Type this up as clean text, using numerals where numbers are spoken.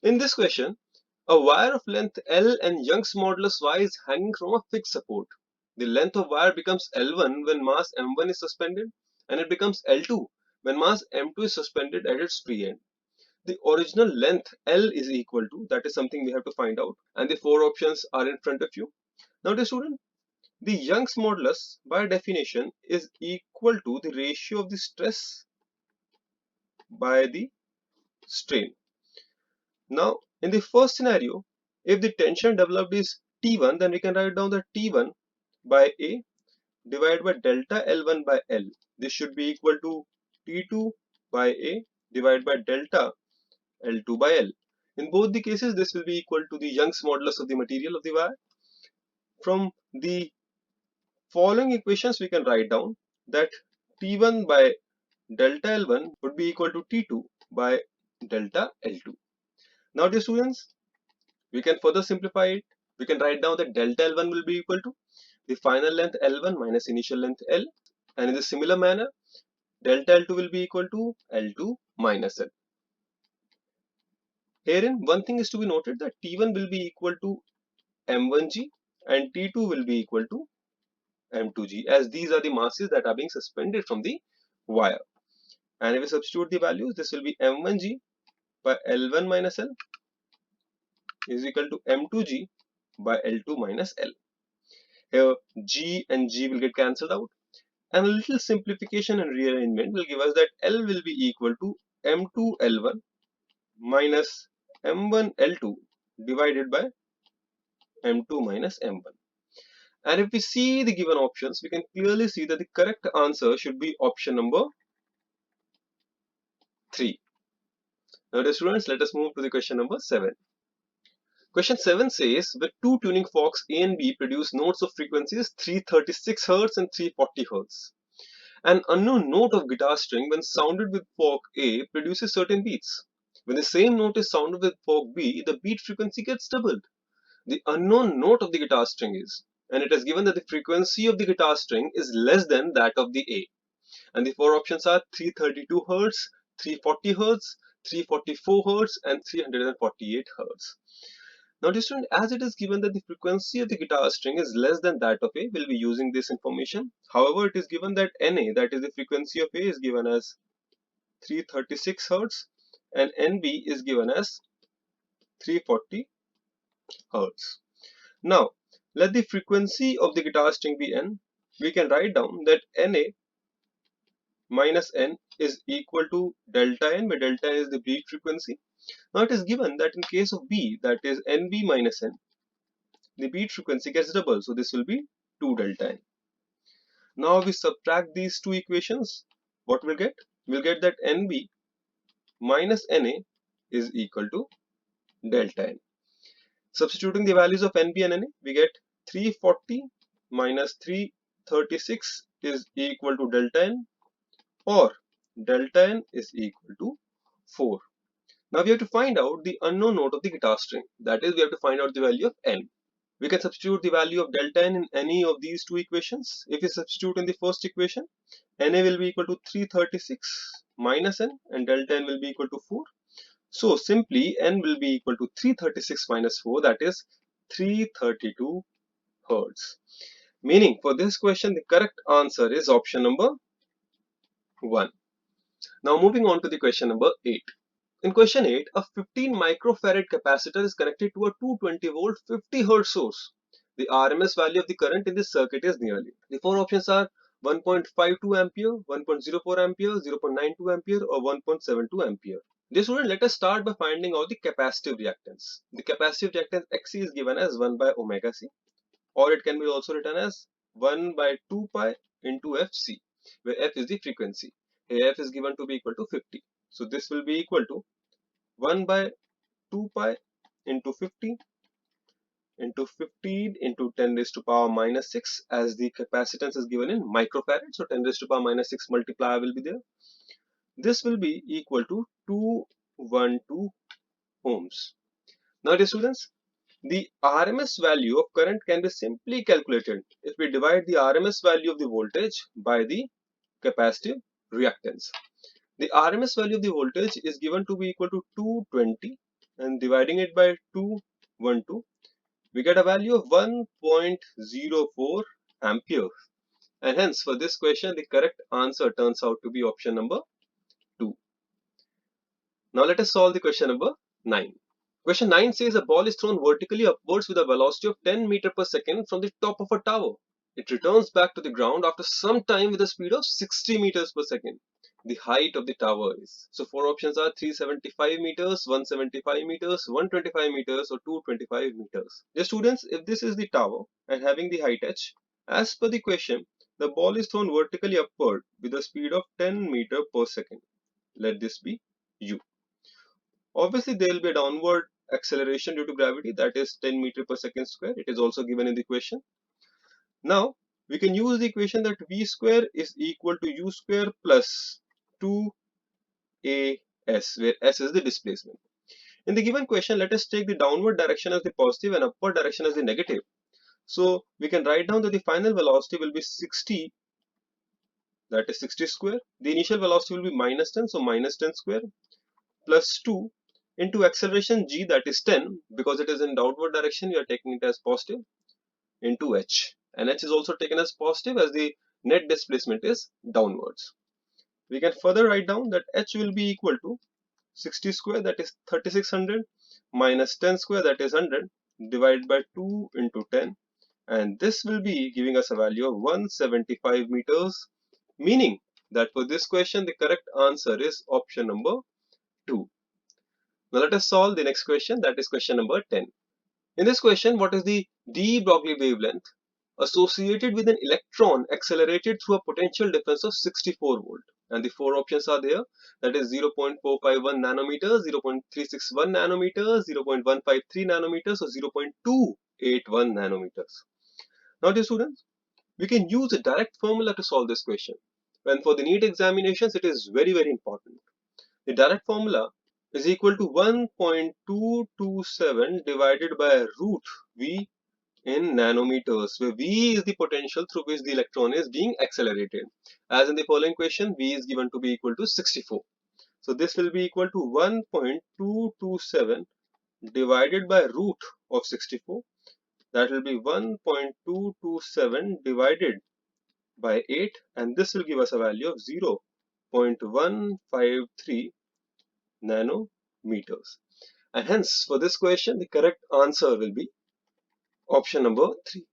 In this question, a wire of length L and Young's modulus Y is hanging from a fixed support. The length of wire becomes L1 when mass M1 is suspended, and it becomes L2 when mass M2 is suspended at its free end. The original length L is equal to, that is something we have to find out, and the four options are in front of you. Now dear student, the Young's modulus by definition is equal to the ratio of the stress by the strain. Now in the first scenario, if the tension developed is T1, then we can write down that T1 by A divided by delta L1 by L. This should be equal to T2 by A divided by delta L2 by L. In both the cases, this will be equal to the Young's modulus of the material of the wire. From the following equations, we can write down that T1 by delta L1 would be equal to T2 by delta L2. Now, dear students, we can further simplify it. We can write down that delta L1 will be equal to the final length L1 minus initial length L, and in a similar manner, delta L2 will be equal to L2 minus L. Herein, one thing is to be noted that T1 will be equal to M1G and T2 will be equal to M2G, as these are the masses that are being suspended from the wire. And if we substitute the values, this will be M1G by L1 minus L is equal to M2G by L2 minus L. Here G and G will get cancelled out, and a little simplification and rearrangement will give us that L will be equal to M2 L1 minus M1 L2 divided by M2 minus M1. And if we see the given options, we can clearly see that the correct answer should be option number 3. Now, dear students, let us move to the question number 7. Question 7 says, with two tuning forks A and B produce notes of frequencies 336 Hz and 340 Hz. An unknown note of guitar string, when sounded with fork A, produces certain beats. When the same note is sounded with fork B, the beat frequency gets doubled. The unknown note of the guitar string is, and it is given that the frequency of the guitar string is less than that of the A. And the four options are 332 Hz, 340 Hz, 344 Hz, and 348 Hz. Now, dear student, as it is given that the frequency of the guitar string is less than that of A, we'll be using this information. However, it is given that NA, that is the frequency of A, is given as 336 Hz, and NB is given as 340 Hz. Now, let the frequency of the guitar string be N. We can write down that NA minus N is equal to delta N, where delta N is the beat frequency. Now it is given that in case of B, that is NB minus N, the beat frequency gets double, so this will be 2 delta N. Now we subtract these two equations, what we'll get? We'll get that NB minus NA is equal to delta N. Substituting the values of NB and NA, we get 340 minus 336 is equal to delta N, or delta N is equal to 4. Now we have to find out the unknown note of the guitar string. That is, we have to find out the value of N. We can substitute the value of delta N in any of these two equations. If we substitute in the first equation, NA will be equal to 336 minus N, and delta N will be equal to 4. So simply N will be equal to 336 minus 4, that is 332 Hz. Meaning, for this question, the correct answer is option number 1. Now moving on to the question number 8. In question 8, a 15 microfarad capacitor is connected to a 220 volt 50 Hz source. The RMS value of the current in this circuit is nearly. The four options are 1.52 ampere, 1.04 ampere, 0.92 ampere, or 1.72 ampere. Dear student, let us start by finding out the capacitive reactance. The capacitive reactance XC is given as 1 by omega C, or it can be also written as 1 by 2 pi into Fc, where F is the frequency. Here F is given to be equal to 50. So this will be equal to 1 by 2 pi into 50 into 15 into 10 raised to power minus 6, as the capacitance is given in microfarad. So 10 raised to power minus 6 multiplier will be there. This will be equal to 212 ohms. Now dear students, the RMS value of current can be simply calculated if we divide the RMS value of the voltage by the capacitive reactance. The RMS value of the voltage is given to be equal to 220 and dividing it by 212, we get a value of 1.04 amperes. And hence, for this question, the correct answer turns out to be option number 2. Now let us solve the question number 9. Question 9 says a ball is thrown vertically upwards with a velocity of 10 meters per second from the top of a tower. It returns back to the ground after some time with a speed of 60 meters per second. The height of the tower is. So four options are 375 meters, 175 meters, 125 meters, or 225 meters. Dear students, if this is the tower and having the height h, as per the question, the ball is thrown vertically upward with a speed of 10 meters per second. Let this be u. Obviously, there will be a downward acceleration due to gravity, that is 10 meters per second square. It is also given in the question. Now, we can use the equation that v square is equal to u square plus 2as, where s is the displacement. In the given question, let us take the downward direction as the positive and upward direction as the negative. So, we can write down that the final velocity will be 60, that is 60 square. The initial velocity will be minus 10, so minus 10 square, plus 2 into acceleration g, that is 10, because it is in downward direction, we are taking it as positive, into h. And h is also taken as positive as the net displacement is downwards. We can further write down that h will be equal to 60 square, that is 3600, minus 10 square, that is 100, divided by 2 into 10. And this will be giving us a value of 175 meters, meaning that for this question, the correct answer is option number 2. Now let us solve the next question, that is question number 10. In this question, what is the de Broglie wavelength associated with an electron accelerated through a potential difference of 64 volt? And the four options are there, that is 0.451 nanometers, 0.361 nanometers, 0.153 nanometers, or 0.281 nanometers. Now dear students, we can use a direct formula to solve this question. When for the NEET examinations, it is very important. The direct formula is equal to 1.227 divided by root V in nanometers, where V is the potential through which the electron is being accelerated. As in the following question, V is given to be equal to 64. So this will be equal to 1.227 divided by root of 64. That will be 1.227 divided by 8, and this will give us a value of 0.153 nanometers. And hence, for this question, the correct answer will be option number 3.